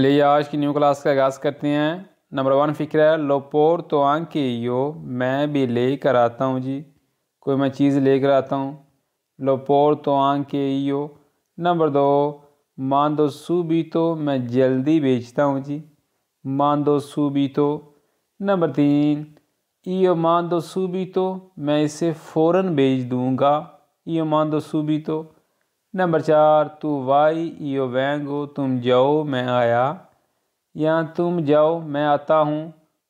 ले आज की न्यू क्लास का आगाज़ करते हैं। नंबर 1 फ़िक्र है लोपोर तो आंके यो, मैं भी लेकर आता हूँ जी। कोई मैं चीज़ लेकर आता हूँ। लोपोर तो आंके यो। नंबर 2 मांदो सूबीतो, मैं जल्दी बेचता हूँ जी। मांदो सूबीतो। नंबर 3 इयो मांदो सूबीतो, मैं इसे फ़ौरन बेच दूँगा। इयो मांदो सूबीतो। नंबर 4 तू वाई इयो वेंगो, तुम जाओ मैं आया। या तुम जाओ मैं आता हूँ।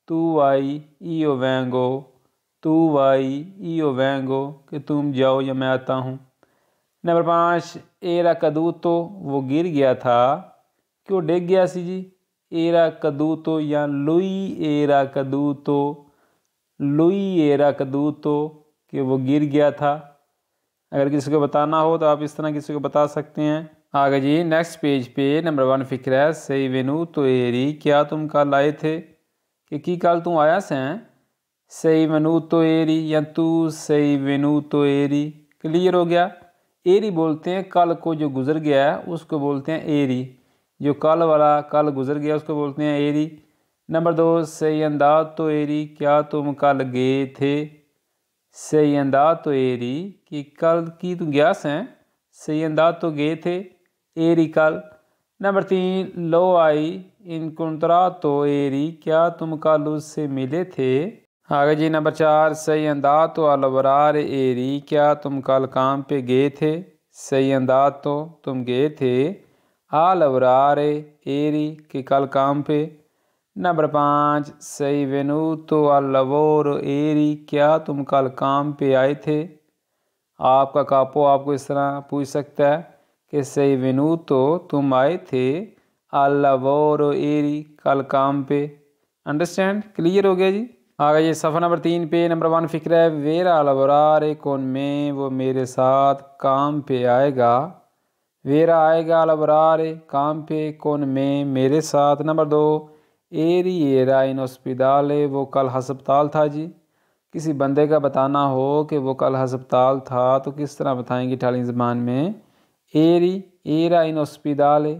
तू वाई इयो वेंगो। तू वाई इयो वेंगो कि तुम जाओ या मैं आता हूँ। नंबर 5 एरा कदूतो, वो गिर गया था। क्यों डिग गया सी जी। एरा कदूतो या लुई एरा कदूतो। लुई एरा कदूतो कि वो गिर गया था। अगर किसी को बताना हो तो आप इस तरह किसी को बता सकते हैं। आगे जी नेक्स्ट पेज पे नंबर 1 फ़िक्र है सही वेनू तो एरी, क्या तुम कल आए थे कि कल तू आया से हैं। सही वेनू तो एरी या तू सही वेनू तो एरी। क्लियर हो गया। एरी बोलते हैं कल को जो गुजर गया है उसको बोलते हैं एरी। जो कल वाला कल गुजर गया उसको बोलते हैं एरी। नंबर 2 सही अंदाज तो एरी, क्या तुम कल गए थे। सही अंदाज तो एरी कि कल की तू गया से। सही अंदाज तो गए थे। एरी कल। नंबर 3 लो आई इन कुंतरा तो एरी, क्या तुम कल उससे मिले थे। आगे जी नंबर 4 सही अंदाज तो अलवरार एरी, क्या तुम कल काम पे गए थे। सही अंदाज तो तुम गए थे। अलवरार एरी कि कल काम पे। नंबर 5 सही वेनूतो अल लवोरो एरी, क्या तुम कल काम पे आए थे। आपका कापो आपको इस तरह पूछ सकता है कि सही वेनूतो तुम आए थे। अल लवोरो एरी कल काम पे। अंडरस्टैंड क्लियर हो गया जी। आगे ये सफ़ा नंबर 3 पे नंबर 1 फ़िक्र है वेरा अलवरारे कौन में, वो मेरे साथ काम पे आएगा। वेरा आएगा अलवरारे काम पे कौन में मेरे साथ। नंबर 2 एरी एरा इन हॉस्पिटाले, वो कल हस्पताल था जी। किसी बंदे का बताना हो कि वो कल हस्पताल था तो किस तरह बताएंगे इटालियन ज़बान में। एरी एरा इन हॉस्पिटाले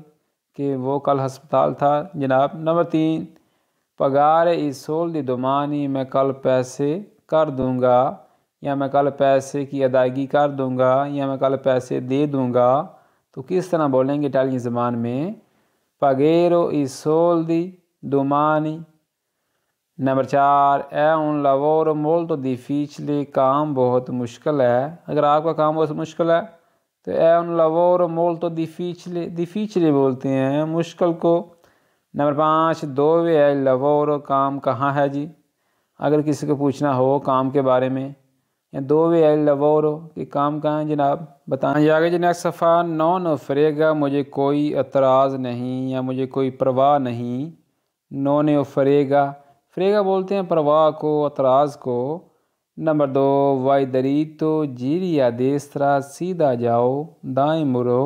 कि वो कल हस्पताल था जनाब। नंबर 3 पगार इस सोल दी दोमानी, मैं कल पैसे कर दूंगा या मैं कल पैसे की अदायगी कर दूंगा या मैं कल पैसे दे दूंगा। तो किस तरह बोलेंगे इटालियन ज़बान में। पगेरो इस सोल दी दोमानी। नंबर 4 ए उन लवोर मोल्तो डिफिचिले, काम बहुत मुश्किल है। अगर आपका काम बहुत मुश्किल है तो ए उन लवोर मोल्तो डिफिचिले, डिफिचिले बोलते हैं मुश्किल को। नंबर 5 दोवे है लवोर, काम कहाँ है जी। अगर किसी को पूछना हो काम के बारे में या दोवे है लवोर कि काम कहाँ है जनाब बताएं। आगे जी नेक्स्ट सफ़ा नॉन फरेगा, मुझे कोई एतराज़ नहीं या मुझे कोई परवाह नहीं। नॉन फरेगा, फरेगा बोलते हैं परवाह को एतराज़ को। नंबर 2 वाई दरी तो जीरी या देसरा, सीधा जाओ दाएं मुड़ो।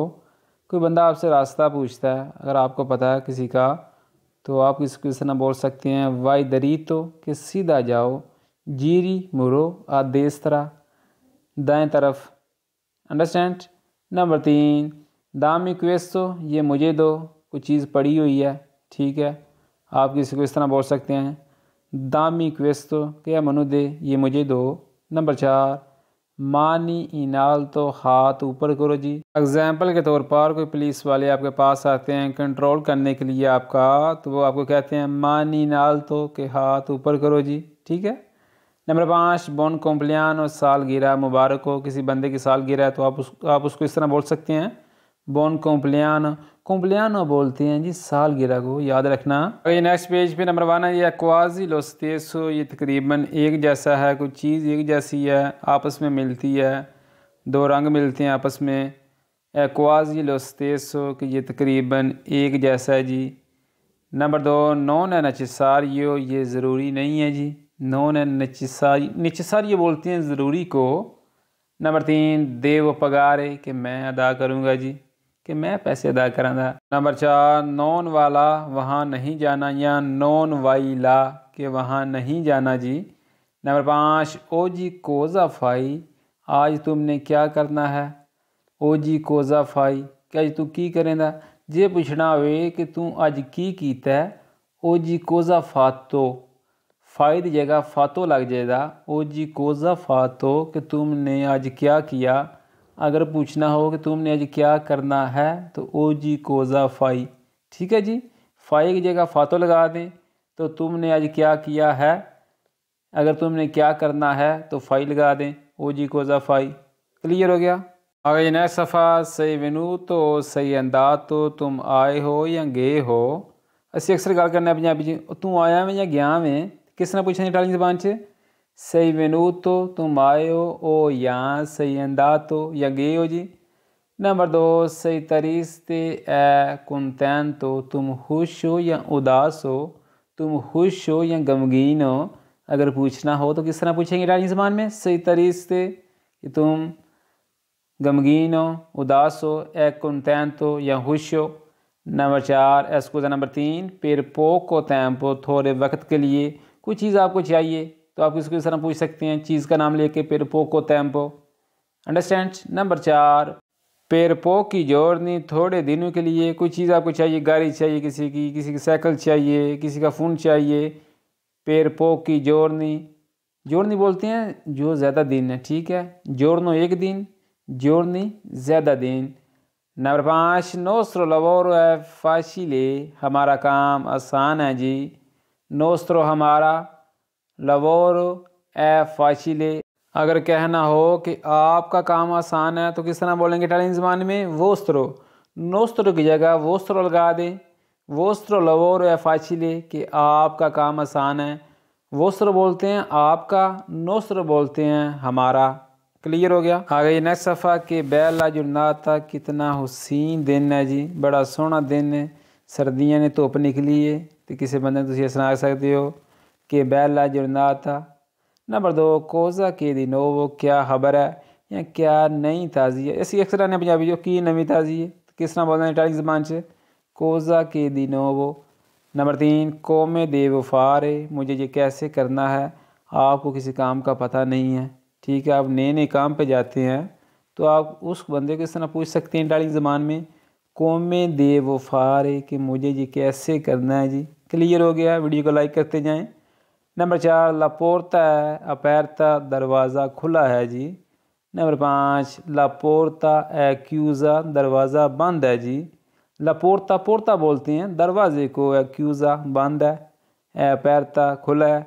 कोई बंदा आपसे रास्ता पूछता है, अगर आपको पता है किसी का तो आप किस तरह बोल सकते हैं वाई दरी तो कि सीधा जाओ, जीरी मुड़ो आ देसरा दाएं तरफ। अंडरस्टैंड। नंबर 3 दामी क्वेस्तो, ये मुझे दो, कोई चीज़ पड़ी हुई है ठीक है। आप किसी को इस तरह बोल सकते हैं दामी क्वेस्तो क्या मनु दे, ये मुझे दो। नंबर 4 मानी इनाल तो हाथ ऊपर करो जी। एग्जाम्पल के तौर पर कोई पुलिस वाले आपके पास आते हैं कंट्रोल करने के लिए आपका, तो वो आपको कहते हैं मानी इनाल तो के हाथ ऊपर करो जी ठीक है। नंबर 5 बोन कॉम्प्लियानो, सालगिरह मुबारक हो। किसी बंदे की सालगिरह है तो आप उसको इस तरह बोल सकते हैं बोन कॉम्प्लियानो। कॉम्प्लियानो बोलते हैं जी सालगिरह को, याद रखना। ये नेक्स्ट पेज पे नंबर 1 है ये क्वाजी लोस्तेसो, ये तकरीबन एक जैसा है, कोई चीज़ एक जैसी है आपस में मिलती है, दो रंग मिलते हैं आपस में। क्वाजी लोस्तेसो कि ये तकरीबन एक जैसा है जी। नंबर 2 नॉन है नेसेसारियो, ये ज़रूरी नहीं है जी। नॉन है नेसेसारियो बोलते हैं ज़रूरी को। नंबर 3 देव पगारे कि मैं अदा करूँगा जी, कि मैं पैसे अदा करांगा। नंबर 4 नॉन वाला वहाँ नहीं जाना या नॉन वाइला कि वहाँ नहीं जाना जी। नंबर 5 ओजी कोज़ा फाई, आज तुमने क्या करना है। ओजी कोज़ा फाई क्या तू की करेंदा, जे पूछना होवे कि तू अज की कीता है, ओजी कोजा फातो, फाई की जगह फातो लग जाएगा। ओजी कोजा फातो कि तुमने आज क्या किया। अगर पूछना हो कि तुमने आज क्या करना है तो ओजी कोजा फाई। ठीक है जी, फाई की जगह फातो लगा दें तो तुमने आज क्या किया है। अगर तुमने क्या करना है तो फाई लगा दें, ओजी कोजा फाई। क्लियर हो गया। आगे नेक्स्ट सफ़ा सही वेनू तो सही अंदाज तो तुम आए हो या गए हो। ਅਸੀਂ अक्सर गल करने पंजाबी च तू आया में या गया में, किस तरह पूछना इटालियन ज़बान च। सही वेनू तो तुम आए हो, ओ या सही अंदाज तो या गए हो जी। नंबर 2 सही तरीस ते ए कुंतैन तो तुम खुश हो या उदास हो। तुम खुश हो या गमगीन हो। अगर पूछना हो तो किस तरह पूछेंगे इटालियन ज़बान में। सही तरीस ते कि तुम गमगीन हो, उदास हो, ए contento या खुश हो। नंबर 4 एक्सक्यूज़ा। नंबर 3 per poco tempo, थोड़े वक्त के लिए कोई चीज़ आपको चाहिए तो आप इसको इस तरह पूछ सकते हैं, चीज़ का नाम लेके per poco tempo। Understand. Number 4 per pochi giorni, थोड़े दिनों के लिए कोई चीज़ आपको चाहिए, गाड़ी चाहिए किसी की साइकिल चाहिए, किसी का फ़ोन चाहिए। per pochi giorni, जोड़नी बोलते हैं जो ज़्यादा दिन है। ठीक है, जोड़नो एक दिन, जोड़नी ज़्यादा दिन। नंबर 5 नोस्ट्रो लवोरो है फासिले, हमारा काम आसान है जी। नोस्ट्रो हमारा, लवोरो है फासिले। अगर कहना हो कि आपका काम आसान है तो किस तरह बोलेंगे इटालियन ज़बान में। वोस्ट्रो, नोस्ट्रो की जगह वोस्ट्रो लगा दें। वोस्ट्रो लवोरो है फासिले कि आपका काम आसान है। वोस्ट्रो बोलते हैं आपका, नोस्ट्रो बोलते हैं हमारा। क्लियर हो गया। आगे नेक्स्ट सफ़ा के बेला जुर्नाता, कितना हुसीन दिन है जी, बड़ा सोहना दिन है। सर्दियाँ ने धुप निकली है तो किसी बंदे तुम ये सुना सकते हो कि बेला जुर्नाता। नंबर 2 कोजा के दी नोवो, क्या खबर है या क्या नई ताज़ी है। ऐसी अक्सर आने पंजाबी जो की नवी ताज़ी है किस तरह बोलते हैं इटालियन ज़बान से। कोजा के दी नोवो। नंबर 3 कोमे देव फारे, मुझे ये कैसे करना है। आपको किसी काम का पता नहीं है, ठीक है, आप नए नए काम पे जाते हैं तो आप उस बंदे को इस तरह पूछ सकते हैं इटालियन ज़बान में कोमे देव फारे कि मुझे ये कैसे करना है जी। क्लियर हो गया। वीडियो को लाइक करते जाएं। नंबर 4 लापोर्ता है अपेरता, दरवाज़ा खुला है जी। नंबर 5 लापोर्ता एक्यूज़ा, दरवाज़ा बंद है जी। लापोर्ता पोर्ता बोलते हैं दरवाजे को, एक्यूज़ा बंद है, अपेरता खुला है।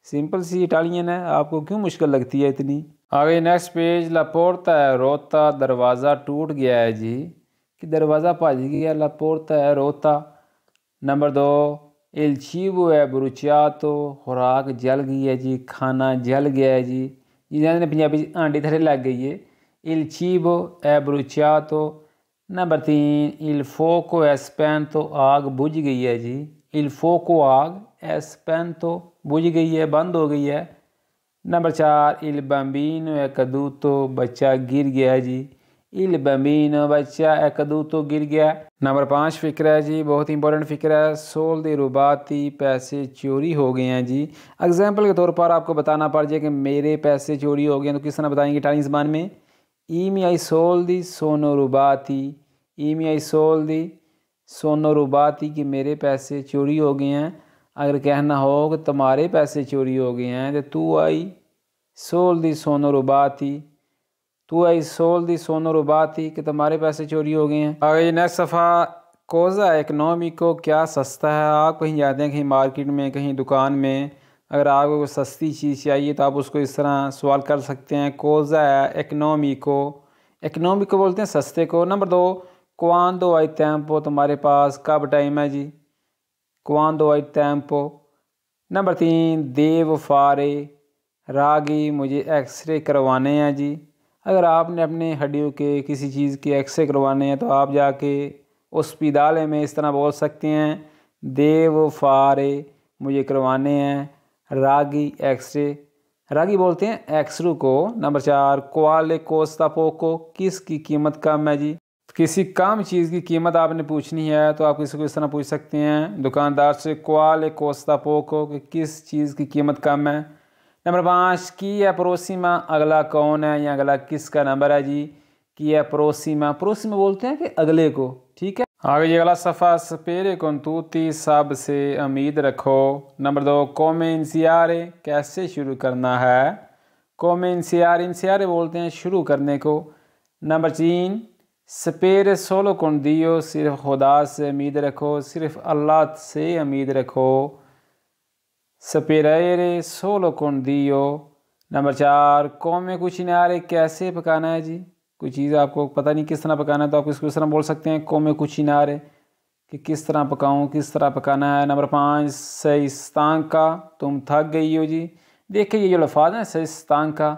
सिंपल सी इटालियन है, आपको क्यों मुश्किल लगती है इतनी। आगे नेक्स्ट पेज लापोर्ता है रोता, दरवाज़ा टूट गया है जी, कि दरवाज़ा भज गया। लापोर्ता है रोता। नंबर 2 इल चीबो है ब्रुचियातो, खुराक जल गई है जी, खाना जल गया है जी। जिन्हें पंजाबी हांडी थले लग गई है। इल चीबो है ब्रुचियातो। नंबर 3 इल फोको एस्पेंतो, आग बुझ गई है जी। इल फोको आग, एस्पेंतो बुझ गई है, बंद हो गई है। नंबर 4 इल बम्बीनो है कदूतो, बच्चा गिर गया है जी। इल बम्बीनो बच्चा है कदूतो गिर गया। नंबर 5 फ़िक्र है जी, बहुत इंपॉर्टेंट फ़िक्र है। सोल दे रुबाती, पैसे चोरी हो गए हैं जी। एग्जाम्पल के तौर पर आपको बताना पड़ जाए कि मेरे पैसे चोरी हो गए हैं तो किस तरह बताएंगे इटालियन ज़बान में। ई मी आई सोल दी सोनो रुबाती, ई मी आई सोल दी सोनो रुबाती कि मेरे पैसे चोरी हो गए हैं। अगर कहना हो कि तुम्हारे पैसे चोरी हो गए हैं तो तू आई सोल दी सोनो रुबाती, तू आई सोल दी सोनो रुबाती कि तुम्हारे पैसे चोरी हो गए हैं। आगे नेक्स्ट सफ़ा कोज़ा इकनॉमिको, क्या सस्ता है। आप कहीं जाते हैं, कहीं मार्केट में, कहीं दुकान में, अगर आपको कोई सस्ती चीज़ चाहिए तो आप उसको इस तरह सवाल कर सकते हैं कोज़ा इकनॉमिको। इकनॉमिको बोलते हैं सस्ते को। नंबर 2 क्वांडो आई टेम्पो, तुम्हारे पास कब टाइम है जी, क्वांडो आई टेम्पो। नंबर 3 देव फारे, रागी मुझे एक्सरे करवाने हैं जी। अगर आपने अपने हड्डियों के किसी चीज़ के एक्सरे करवाने हैं तो आप जाके अस्पताल में इस तरह बोल सकते हैं देव फारे मुझे करवाने हैं रागी एक्सरे। रागी बोलते हैं एक्सरू को। नंबर 4 क्वाले कोस्ता पोको, किसकी कीमत कम है जी। किसी काम चीज़ की कीमत आपने पूछनी है तो आप किसी को इस तरह पूछ सकते हैं दुकानदार से क्वाले कोस्ता पोको कि किस चीज़ की कीमत कम है। नंबर 5 की है प्रोसीमा, अगला कौन है या अगला किसका नंबर है जी। की है प्रोसीमा, प्रोसीमा बोलते हैं कि अगले को, ठीक है। आगे ये अगला सफ़ा सपेरे कौन तूती सब से उम्मीद रखो। नंबर 2 कौमे इंसियारे कैसे शुरू करना है। कौमे इंसियारे बोलते हैं शुरू करने को। नंबर 3 सपेरे सोलो कौन दियो सिर्फ खुदा से उम्मीद रखो, सिर्फ अल्लाह से उम्मीद रखो। सपेरे सोलो कौन दियो। नंबर 4 कौमे कुचिनारे कैसे पकाना है जी। कोई चीज़ आपको पता नहीं किस तरह पकाना है तो आप इसको इस तरह बोल सकते हैं कौमे कुचिनारे कि किस तरह पकाऊं, किस तरह पकाना है। नंबर 5 सइस्तांका तुम थक गई हो जी। देखिए ये जो लफाज है सइस्तांका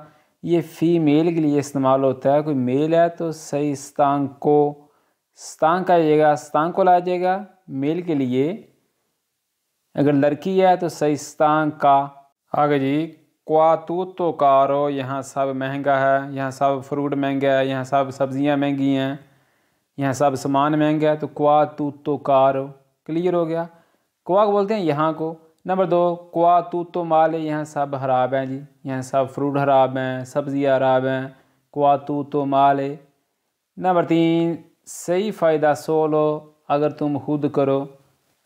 ये फ़ीमेल के लिए इस्तेमाल होता है। कोई मेल है तो सइस्तांको स्तांक आइएगा, स्तांको ला जाएगा मेल के लिए। अगर लड़की है तो सइस्तांका। आगे जी क्वा तो कारो यहाँ सब महंगा है, यहाँ सब फ्रूट महंगा है, यहाँ सब सब्ज़ियाँ महंगी हैं, यहाँ सब सामान महंगा है। तो क्वा तो कारो क्लियर हो गया। क्वा बोलते हैं यहाँ को। नंबर 2 क्वा तो माले यहाँ सब हराब हैं जी, यहाँ सब फ्रूट हराब हैं, सब्ज़ियाँ हराब हैं। क्वा तो माले। नंबर 3 सही फ़ायदा सोलो अगर तुम खुद करो।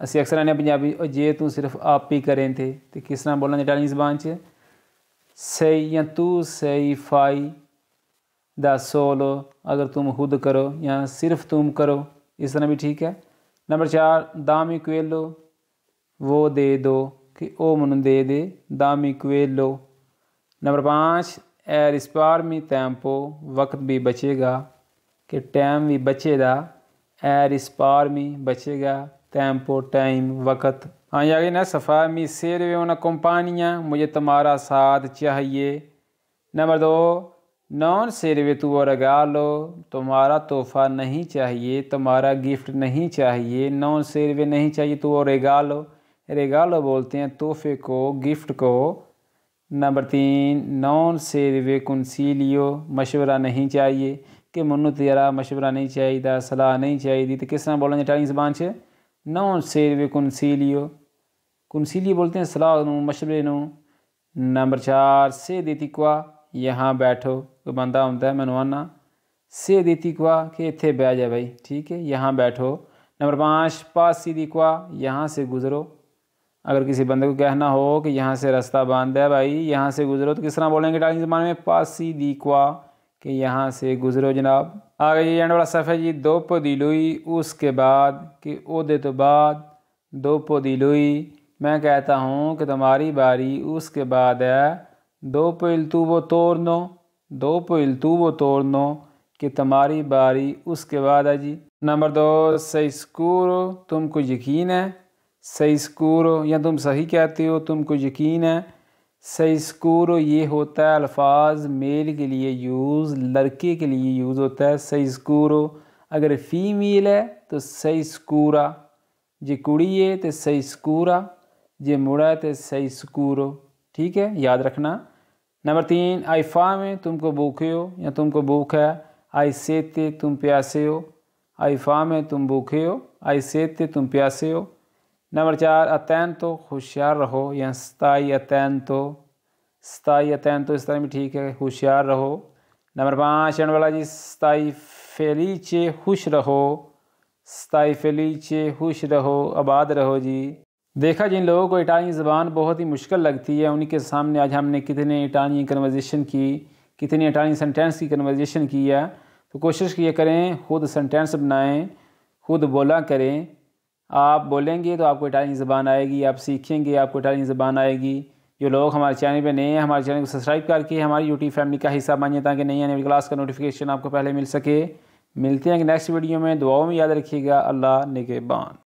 असी अक्सर आने पंजाबी जे तू सिर्फ आप ही करें थे तो किस तरह बोलना इटालियन ज़बान च सही या तू सही फाई दा सोलो अगर तुम खुद करो या सिर्फ तुम करो, इस तरह भी ठीक है। नंबर 4 दामी क्वेलो वो दे दो कि ओ मनु दे दे दामी क्वेलो। नंबर 5 ए रिस्पार्मी टेम्पो वक्त भी बचेगा कि टाइम भी बचेगा। ए रिस्पार्मी बचेगा, टेम्पो टाइम वक्त। हाँ ये आगे ना सफ़ा मी सेरवे una कंपानियाँ मुझे तुम्हारा साथ चाहिए। नंबर 2 नॉन सेरवे तू रेगालो तुम्हारा तोहफ़ा नहीं चाहिए, तुम्हारा गिफ्ट नहीं चाहिए। नॉन सेरवे नहीं चाहिए तो रेगालो, रेगालो बोलते हैं तोहफे को, गिफ्ट को। नंबर 3 नॉन सेरवे कंसीलियो मशवरा नहीं चाहिए कि मनु तेरा मशवरा नहीं चाहिए, सलाह नहीं चाहिए। तो किस तरह बोलना इटालियन ज़बान से नॉन सेरवे कंसीलियो, कंसीलियो बोलते हैं सलाह नू मशवरे नू। नंबर 4 से देती क्वा यहाँ बैठो, कोई बंदा होता है मैनू आना से देती क्वा कि इत्थे बह जा भाई, ठीक है यहाँ बैठो। नंबर 5 पासी दी क्वा यहाँ से गुज़रो। अगर किसी बंदे को कहना हो कि यहाँ से रास्ता बंद है भाई यहाँ से गुज़रो तो किस तरह बोलेंगे इटालियन ज़बान में पासी दी क्वा कि यहाँ से गुज़रो जनाब। आगे ये एंड वाला सफ़ा जी दोपो दी लुई उसके बाद कि ओदे तो बाद। दोपो दी लुई मैं कहता हूँ कि तुम्हारी बारी उसके बाद है। दोपो इल तुवो तोरनो, दोपो इल तुवो तोरनो कि तुम्हारी बारी उसके बाद है जी। नंबर 2 सइस्कूरो तुमको यकीन है, सइस्कूरो या तुम सही कहते हो, तुमको यकीन है। सइस्कूरो ये होता है अल्फाज मेल के लिए यूज़, लड़के के लिए यूज़ होता है सइस्कूरो। अगर फ़ीमेल है तो सइस्कूरा, जे कुड़ी है तो सइस्कूरा, जे मुड़ा है तो सइस्कूरो, ठीक है याद रखना। नंबर 3 आई फामे तुमको भूखे हो या तुमको भूख है। आई सेते तुम प्यासे हो, आई फामे तुम भूखे हो, आई सेते तुम प्यासे हो। नंबर 4 अतैंतो होशियार रहो या सताई अतैंतो, सताई अतैंतो इस तरह भी ठीक है होशियार रहो। नंबर 5 एंड वाला जी सताई फेलीचे खुश रहो, सताई फेलीचे खुश रहो आबाद रहो जी। देखा जिन लोगों को इटालियन ज़बान बहुत ही मुश्किल लगती है उन्हीं के सामने आज हमने कितने इटालियन कन्वर्जेशन की, कितनी इटालियन सेंटेंस की कन्वर्जेशन की है। तो कोशिश किया करें ख़ुद सेंटेंस बनाएं, ख़ुद बोला करें। आप बोलेंगे तो आपको इटालियन ज़बान आएगी, आप सीखेंगे आपको इटालियन ज़बान आएगी। जो लोग हमारे चैनल पे नए हैं हमारे चैनल को सब्सक्राइब करके हमारी यूट्यूब फैमिली का हिस्सा बनिए ताकि नई आने वाली क्लास का नोटिफिकेशन आपको पहले मिल सके। मिलते हैं नेक्स्ट वीडियो में, दुआओं में याद रखिएगा। अल्लाह निगहबान।